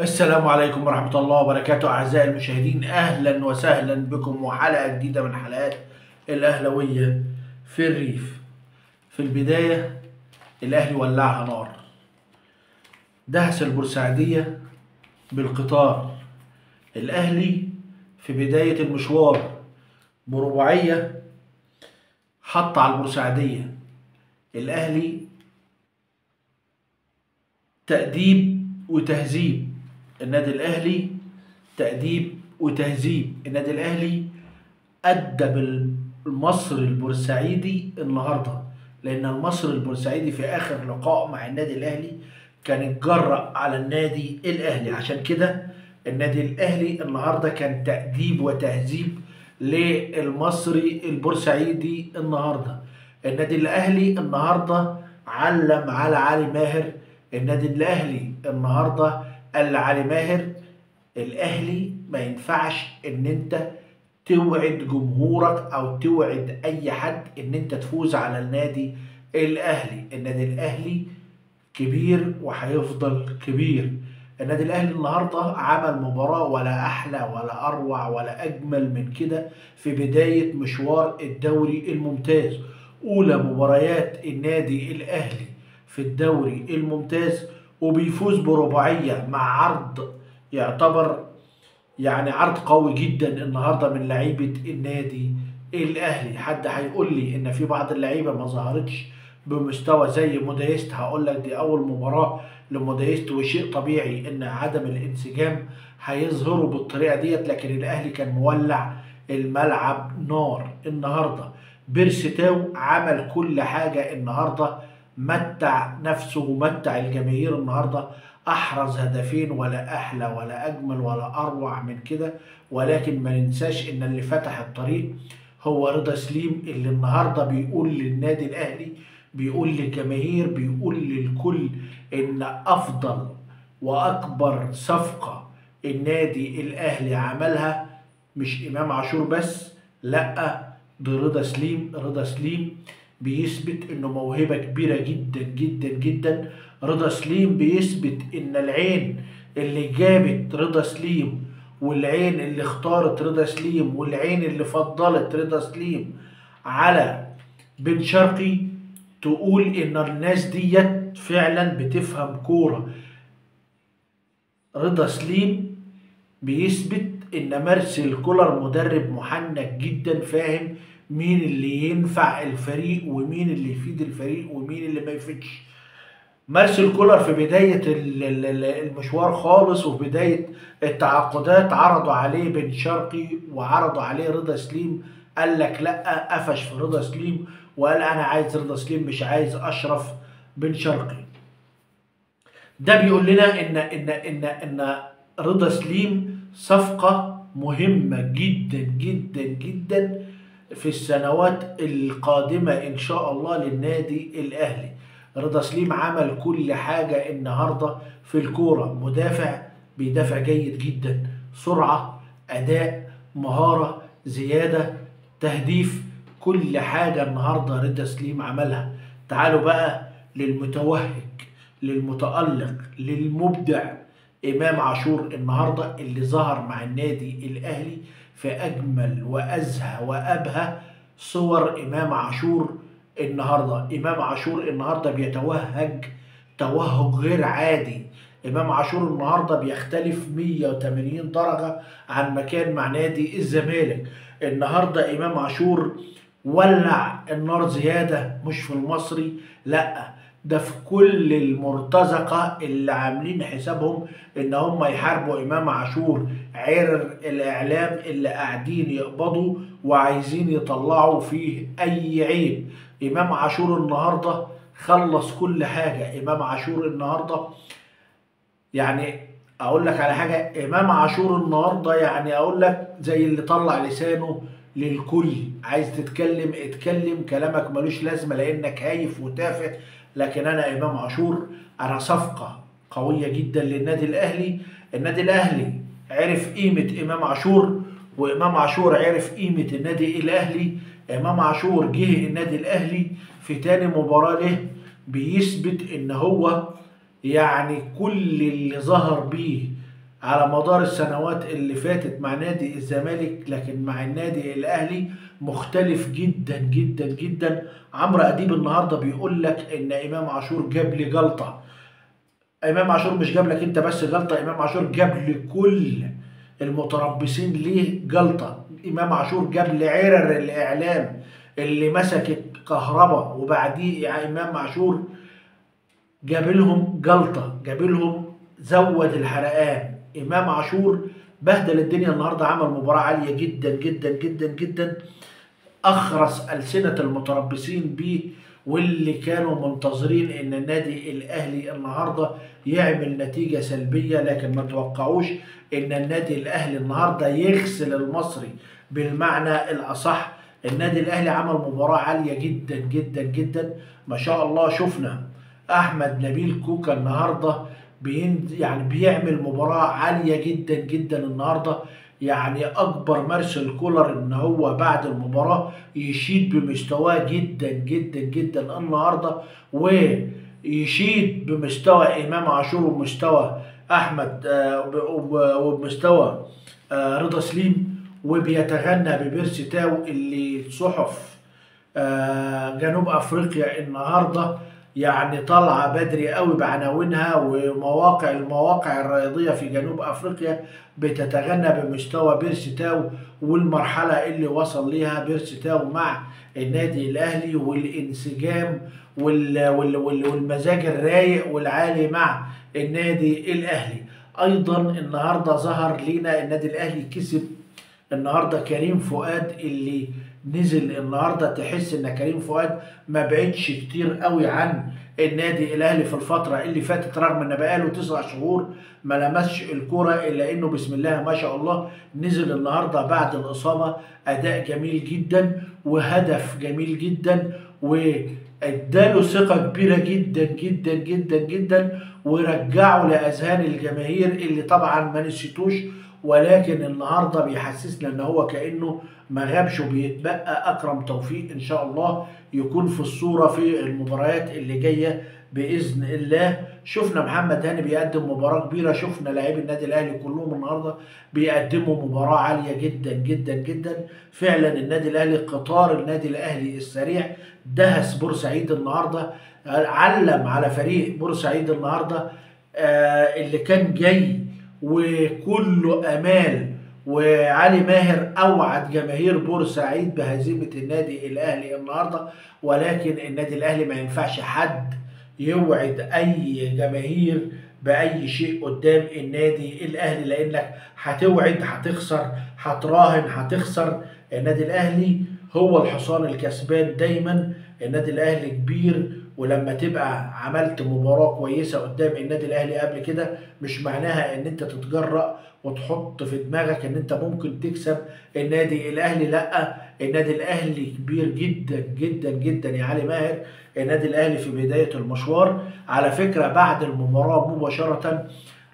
السلام عليكم ورحمة الله وبركاته أعزائي المشاهدين، أهلا وسهلا بكم وحلقة جديدة من حلقات الأهلوية في الريف. في البداية الأهلي ولعها نار، دهس البورسعيدية بالقطار. الأهلي في بداية المشوار برباعية حط على البورسعيدية. الأهلي تأديب وتهذيب، النادي الأهلي تأديب وتهذيب. النادي الأهلي أدب المصري البورسعيدي النهارده، لأن المصري البورسعيدي في آخر لقاء مع النادي الأهلي كان اتجرأ على النادي الأهلي. عشان كده النادي الأهلي النهارده كان تأديب وتهذيب للمصري البورسعيدي النهارده. النادي الأهلي النهارده علم على علي ماهر. النادي الأهلي النهارده قال لعلي ماهر: الأهلي ما ينفعش إن أنت توعد جمهورك او توعد اي حد ان انت تفوز على النادي الاهلي. النادي الاهلي كبير وهيفضل كبير. النادي الاهلي النهارده عمل مباراة ولا احلى ولا اروع ولا اجمل من كده في بداية مشوار الدوري الممتاز. اولى مباريات النادي الاهلي في الدوري الممتاز، وبيفوز برباعية مع عرض يعتبر عرض قوي جدا النهارده من لعيبه النادي الاهلي. حد هيقول لي ان في بعض اللعيبه ما ظهرتش بمستوى زي موديست، هقول لك دي اول مباراه لموديست، وشيء طبيعي ان عدم الانسجام هيظهروا بالطريقه ديت. لكن الاهلي كان مولع الملعب نار النهارده. بيرستاو عمل كل حاجه النهارده، متع نفسه ومتع الجماهير النهارده. احرز هدفين، ولا احلى ولا اجمل ولا اروع من كده. ولكن ما ننساش ان اللي فتح الطريق هو رضا سليم، اللي النهارده بيقول للنادي الاهلي، بيقول للجماهير، بيقول للكل ان افضل واكبر صفقة النادي الاهلي عملها مش امام عاشور بس، لا، ده رضا سليم. رضا سليم بيثبت انه موهبة كبيرة جدا جدا جدا. رضا سليم بيثبت ان العين اللي جابت رضا سليم، والعين اللي اختارت رضا سليم، والعين اللي فضلت رضا سليم على بن شرقي تقول ان الناس ديت فعلا بتفهم كورة. رضا سليم بيثبت ان مارسيل كولر مدرب محنك جدا، فاهم مين اللي ينفع الفريق ومين اللي يفيد الفريق ومين اللي ما يفيدش. مارسيل كولر في بداية المشوار خالص وفي بداية التعاقدات عرضوا عليه بن شرقي وعرضوا عليه رضا سليم، قال لك لا، قفش في رضا سليم وقال انا عايز رضا سليم مش عايز اشرف بن شرقي. ده بيقول لنا ان رضا سليم صفقة مهمة جدا جدا جدا في السنوات القادمة ان شاء الله للنادي الاهلي. رضا سليم عمل كل حاجة النهاردة في الكورة. مدافع بيدافع جيد جدا، سرعة، اداء، مهارة زيادة، تهديف، كل حاجة النهاردة رضا سليم عملها. تعالوا بقى للمتوهج، للمتألق، للمبدع، إمام عاشور النهارده اللي ظهر مع النادي الأهلي في أجمل وأزهى وأبهى صور. إمام عاشور النهارده، إمام عاشور النهارده بيتوهج توهج غير عادي. إمام عاشور النهارده بيختلف 180 درجة عن مكان مع نادي الزمالك. النهارده إمام عاشور ولع النار زيادة، مش في المصري، لأ، ده في كل المرتزقة اللي عاملين حسابهم ان هم يحاربوا امام عاشور. عرر الاعلام اللي قاعدين يقبضوا وعايزين يطلعوا فيه اي عيب. امام عاشور النهاردة خلص كل حاجة. امام عاشور النهاردة اقول لك على حاجة، امام عاشور النهاردة اقول لك زي اللي طلع لسانه للكل. عايز تتكلم اتكلم، كلامك ملوش لازمة لانك هايف وتافه. لكن انا امام عاشور انا صفقة قوية جدا للنادي الاهلي. النادي الاهلي عرف قيمة امام عاشور، وامام عاشور عرف قيمة النادي الاهلي. امام عاشور جه النادي الاهلي في تاني مباراة له، بيثبت ان هو كل اللي ظهر بيه على مدار السنوات اللي فاتت مع نادي الزمالك، لكن مع النادي الاهلي مختلف جدا جدا جدا. عمرو اديب النهارده بيقول لك ان امام عاشور جاب لي جلطه. امام عاشور مش جاب لك انت بس جلطه، امام عاشور جاب لكل المتربصين ليه جلطه. امام عاشور جاب لعرر الاعلام اللي مسكت كهرباء وبعديه امام عاشور جاب لهم جلطه، جاب لهم زود الحرقان. امام عاشور بهدل الدنيا النهارده، عمل مباراه عاليه جدا جدا جدا جدا، اخرس السنه المتربصين بيه واللي كانوا منتظرين ان النادي الاهلي النهارده يعمل نتيجه سلبيه، لكن ما توقعوش ان النادي الاهلي النهارده يغسل المصري بالمعنى الاصح. النادي الاهلي عمل مباراه عاليه جدا جدا جدا ما شاء الله. شفنا احمد نبيل كوكا النهارده يعني بيعمل مباراه عاليه جدا جدا النهارده. يعني اكبر مارسيل كولر ان هو بعد المباراه يشيد بمستواه جدا جدا جدا النهارده، ويشيد بمستوى امام عاشور ومستوى احمد وبمستوى رضا سليم، وبيتغنى ببيرسي تاو اللي صحف جنوب افريقيا النهارده يعني طالعه بدري قوي بعناوينها، المواقع الرياضيه في جنوب افريقيا بتتغنى بمستوى بيرسي تاو والمرحله اللي وصل ليها بيرسي تاو مع النادي الاهلي، والانسجام والمزاج الرايق والعالي مع النادي الاهلي. ايضا النهارده ظهر لينا النادي الاهلي كسب النهارده كريم فؤاد، اللي نزل النهارده تحس ان كريم فؤاد ما بعدش كتير قوي عن النادي الاهلي في الفتره اللي فاتت، رغم ان بقاله 9 شهور ما لمسش الكوره، الا انه بسم الله ما شاء الله نزل النهارده بعد الاصابه اداء جميل جدا وهدف جميل جدا، واداله ثقه كبيره جدا جدا جدا جدا، ورجعه لاذهان الجماهير اللي طبعا ما نسيتوش. ولكن النهارده بيحسسنا ان هو كانه ما غابش، وبيتبقى اكرم توفيق ان شاء الله يكون في الصوره في المباريات اللي جايه باذن الله. شفنا محمد هاني بيقدم مباراه كبيره، شفنا لاعبي النادي الاهلي كلهم النهارده بيقدموا مباراه عاليه جدا جدا جدا. فعلا النادي الاهلي قطار النادي الاهلي السريع دهس بورسعيد النهارده، علم على فريق بورسعيد النهارده اللي كان جاي وكله امال. وعلي ماهر اوعد جماهير بورسعيد بهزيمه النادي الاهلي النهارده، ولكن النادي الاهلي ما ينفعش حد يوعد اي جماهير باي شيء قدام النادي الاهلي، لانك هتوعد هتخسر، هتراهن هتخسر. النادي الاهلي هو الحصان الكسبان دايما. النادي الاهلي كبير، ولما تبقى عملت مباراة كويسة قدام النادي الاهلي قبل كده مش معناها ان انت تتجرأ وتحط في دماغك ان انت ممكن تكسب النادي الاهلي. لا، النادي الاهلي كبير جدا جدا جدا يا علي ماهر. النادي الاهلي في بداية المشوار على فكرة بعد المباراة مباشرة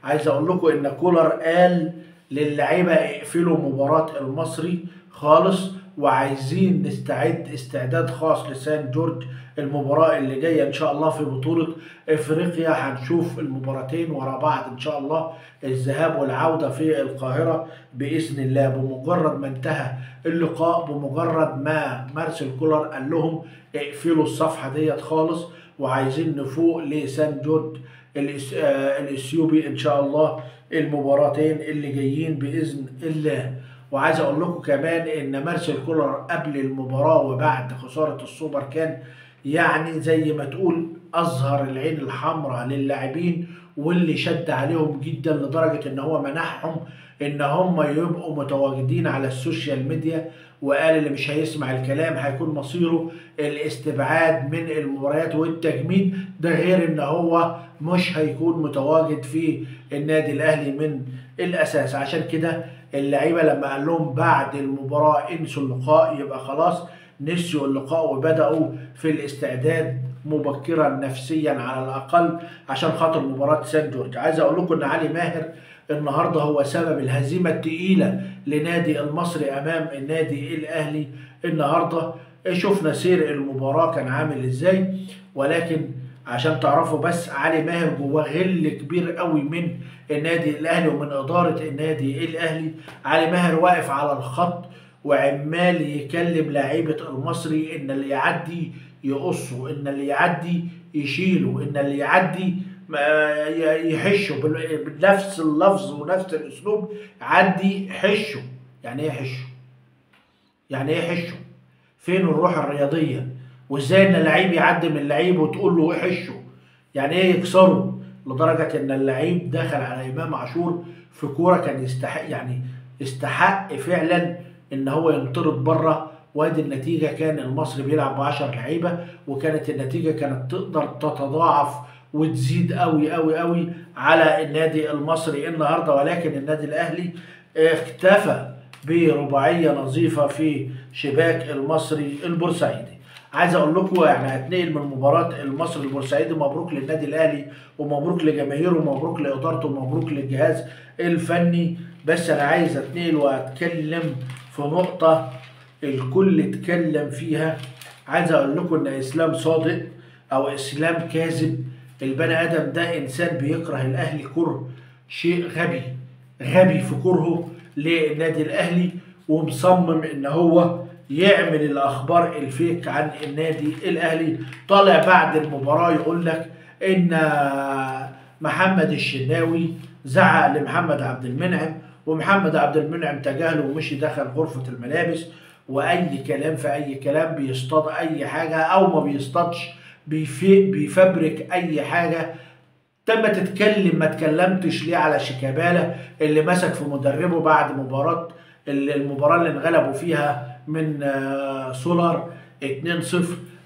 عايز اقول لكم ان كولر قال للعيبة اقفلوا مباراة المصري خالص، وعايزين نستعد استعداد خاص لسان جورج المباراة اللي جاية ان شاء الله في بطولة افريقيا. هنشوف المباراتين ورا بعض ان شاء الله، الذهاب والعودة في القاهرة باذن الله. بمجرد ما انتهى اللقاء، بمجرد ما مارسيل كولر قال لهم اقفلوا الصفحة ديت خالص، وعايزين نفوق لسان جورج الاثيوبي ان شاء الله المباراتين اللي جايين باذن الله. وعايز اقول لكم كمان ان مارسيل كولر قبل المباراه وبعد خساره السوبر كان يعني زي ما تقول اظهر العين الحمراء للاعبين، واللي شد عليهم جدا لدرجه ان هو منحهم ان هم يبقوا متواجدين على السوشيال ميديا، وقال اللي مش هيسمع الكلام هيكون مصيره الاستبعاد من المباريات والتجميد. ده غير ان هو مش هيكون متواجد في النادي الاهلي من الاساس. عشان كده اللعيبه لما قال لهم بعد المباراه انسوا اللقاء، يبقى خلاص نسيوا اللقاء وبداوا في الاستعداد مبكرا نفسيا على الاقل عشان خاطر مباراه سان جورج. عايز اقول لكم ان علي ماهر النهارده هو سبب الهزيمه الثقيله لنادي المصري امام النادي الاهلي النهارده. شفنا سير المباراه كان عامل ازاي، ولكن عشان تعرفوا بس، علي ماهر جواه غل كبير قوي من النادي الاهلي ومن اداره النادي الاهلي. علي ماهر واقف على الخط وعمال يكلم لعيبه المصري ان اللي يعدي يقصه، ان اللي يعدي يشيله، ان اللي يعدي يحشه بنفس اللفظ ونفس الاسلوب. عدي حشه. يعني ايه حشه؟ يعني ايه حشه؟ فين الروح الرياضيه؟ وازاي ان اللعيب يعدي من اللعيب وتقول له ايه حشه؟ يعني ايه يكسره؟ لدرجه ان اللعيب دخل على امام عاشور في كوره كان يستحق، يعني يستحق فعلا ان هو ينطرد بره. وادي النتيجه، كان المصري بيلعب ب10 لعيبه، وكانت النتيجه كانت تقدر تتضاعف وتزيد قوي قوي قوي على النادي المصري النهارده. ولكن النادي الاهلي اكتفى برباعيه نظيفه في شباك المصري البورسعيدي. عايز اقول لكم يعني هتنقل من مباراه المصري البورسعيدي، مبروك للنادي الاهلي ومبروك لجماهيره ومبروك لادارته ومبروك للجهاز الفني. بس انا عايز اتنقل واتكلم في نقطه الكل اتكلم فيها. عايز اقول لكم ان اسلام صادق او اسلام كاذب، البني ادم ده انسان بيكره الاهلي كره شيء غبي، غبي في كرهه للنادي الاهلي، ومصمم ان هو يعمل الاخبار الفيك عن النادي الاهلي. طالع بعد المباراه يقول لك ان محمد الشناوي زعق لمحمد عبد المنعم، ومحمد عبد المنعم تجاهله ومشي دخل غرفه الملابس، واي كلام في اي كلام، بيصطاد اي حاجه او ما بيصطادش، بيفبرك اي حاجه. لما تتكلم ما تكلمتش ليه على شيكابالا اللي مسك في مدربه بعد المباراة اللي انغلبوا فيها من سولار 2-0؟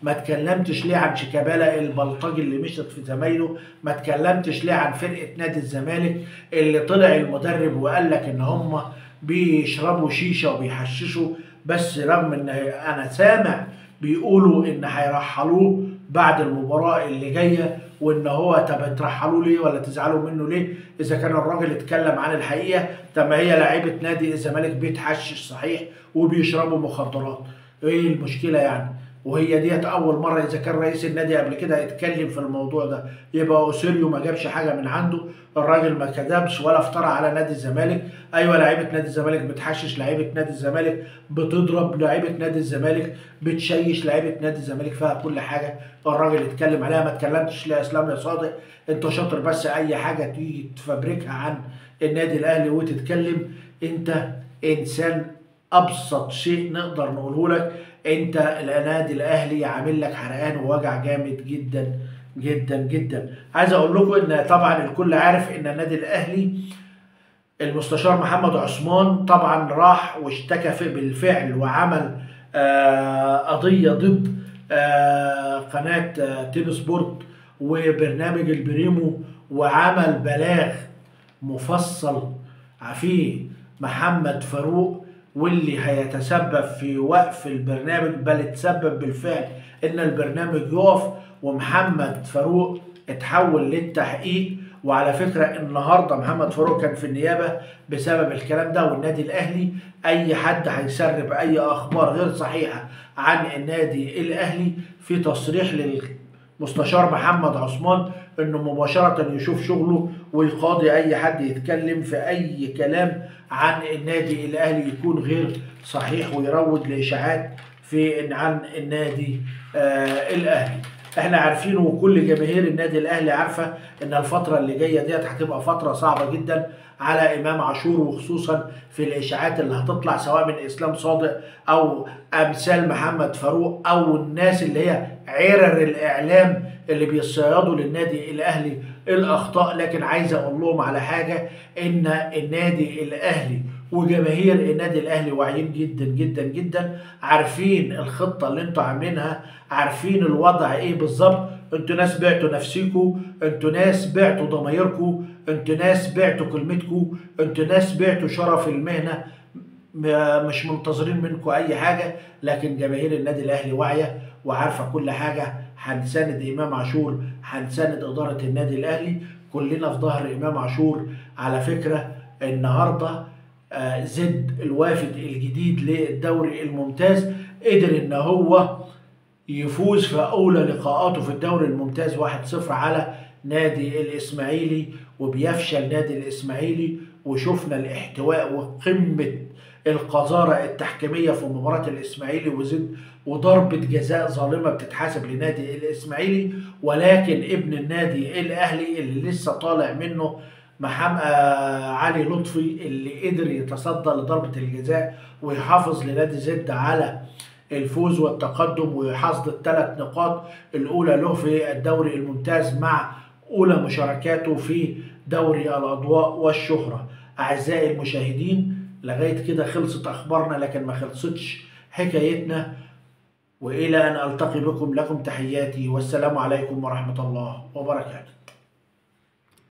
ما تكلمتش ليه عن شيكابالا البلطجي اللي مشت في زمايله؟ ما تكلمتش ليه عن فرقة نادي الزمالك اللي طلع المدرب وقال لك ان هم بيشربوا شيشة وبيحششوا، بس رغم ان انا سامع بيقولوا ان هيرحلوه بعد المباراة اللي جاية، وان هو طب ترحلوه ليه ولا تزعلوا منه ليه اذا كان الراجل اتكلم عن الحقيقة؟ طب ما هي لعيبة نادي الزمالك بيتحشش صحيح وبيشربوا مخدرات، ايه المشكلة يعني؟ وهي ديت اول مرة اذا كان رئيس النادي قبل كده يتكلم في الموضوع ده، يبقى اوسيريو ما جابش حاجة من عنده، الراجل ما كذبش ولا افترى على نادي الزمالك. ايوه لعيبة نادي الزمالك بتحشش، لعيبة نادي الزمالك بتضرب، لعيبة نادي الزمالك بتشيش، لعيبة نادي الزمالك فيها كل حاجة الراجل اتكلم عليها. ما اتكلمتش ليه يا اسلام يا صادق؟ انت شاطر بس اي حاجة تيجي تفبركها عن النادي الاهلي وتتكلم. انت انسان ابسط شيء نقدر نقوله لك، انت النادي الاهلي عامل لك حرقان ووجع جامد جدا جدا جدا. عايز اقول لكم ان طبعا الكل عارف ان النادي الاهلي المستشار محمد عثمان طبعا راح واشتكى بالفعل وعمل قضية ضد قناة تين سبورت وبرنامج البريمو، وعمل بلاغ مفصل فيه محمد فاروق، واللي هيتسبب في وقف البرنامج، بل اتسبب بالفعل ان البرنامج يقف، ومحمد فاروق اتحول للتحقيق. وعلى فكرة النهاردة محمد فاروق كان في النيابة بسبب الكلام ده. والنادي الأهلي أي حد هيسرب أي أخبار غير صحيحة عن النادي الأهلي، في تصريح للمستشار محمد عثمان إنه مباشرة يشوف شغله ويقاضي أي حد يتكلم في أي كلام عن النادي الأهلي يكون غير صحيح ويروج لإشاعات عن النادي الأهلي. احنا عارفين وكل جماهير النادي الاهلي عارفه ان الفتره اللي جايه ديت هتبقى فتره صعبه جدا على امام عاشور، وخصوصا في الاشاعات اللي هتطلع سواء من اسلام صادق او امثال محمد فاروق او الناس اللي هي عرر الاعلام اللي بيصيدوا للنادي الاهلي الاخطاء. لكن عايز اقول لهم على حاجه، ان النادي الاهلي وجماهير النادي الاهلي واعيين جدا جدا جدا، عارفين الخطه اللي انتوا عاملينها، عارفين الوضع ايه بالظبط. انتوا ناس بعتوا نفسيكم، انتوا ناس بعتوا ضمايركم، انتوا ناس بعتوا كلمتكم، انتوا ناس بعتوا شرف المهنه، مش منتظرين منكم اي حاجه. لكن جماهير النادي الاهلي واعيه وعارفه كل حاجه. هنساند امام عاشور، هنساند اداره النادي الاهلي، كلنا في ظهر امام عاشور. على فكره النهارده زد الوافد الجديد للدوري الممتاز قدر ان هو يفوز في أولى لقاءاته في الدوري الممتاز 1-0 على نادي الإسماعيلي، وبيفشل نادي الإسماعيلي. وشفنا الاحتواء وقمة القذارة التحكيمية في مباراة الإسماعيلي وضربة جزاء ظالمة بتتحاسب لنادي الإسماعيلي. ولكن ابن النادي الأهلي اللي لسه طالع منه محمد علي لطفي اللي قدر يتصدى لضربة الجزاء ويحافظ لنادي زد على الفوز والتقدم وحصد ال3 نقاط الأولى له في الدوري الممتاز مع أولى مشاركاته في دوري الأضواء والشهرة. أعزائي المشاهدين، لغاية كده خلصت أخبارنا، لكن ما خلصتش حكايتنا. وإلى أن ألتقي بكم، لكم تحياتي والسلام عليكم ورحمة الله وبركاته.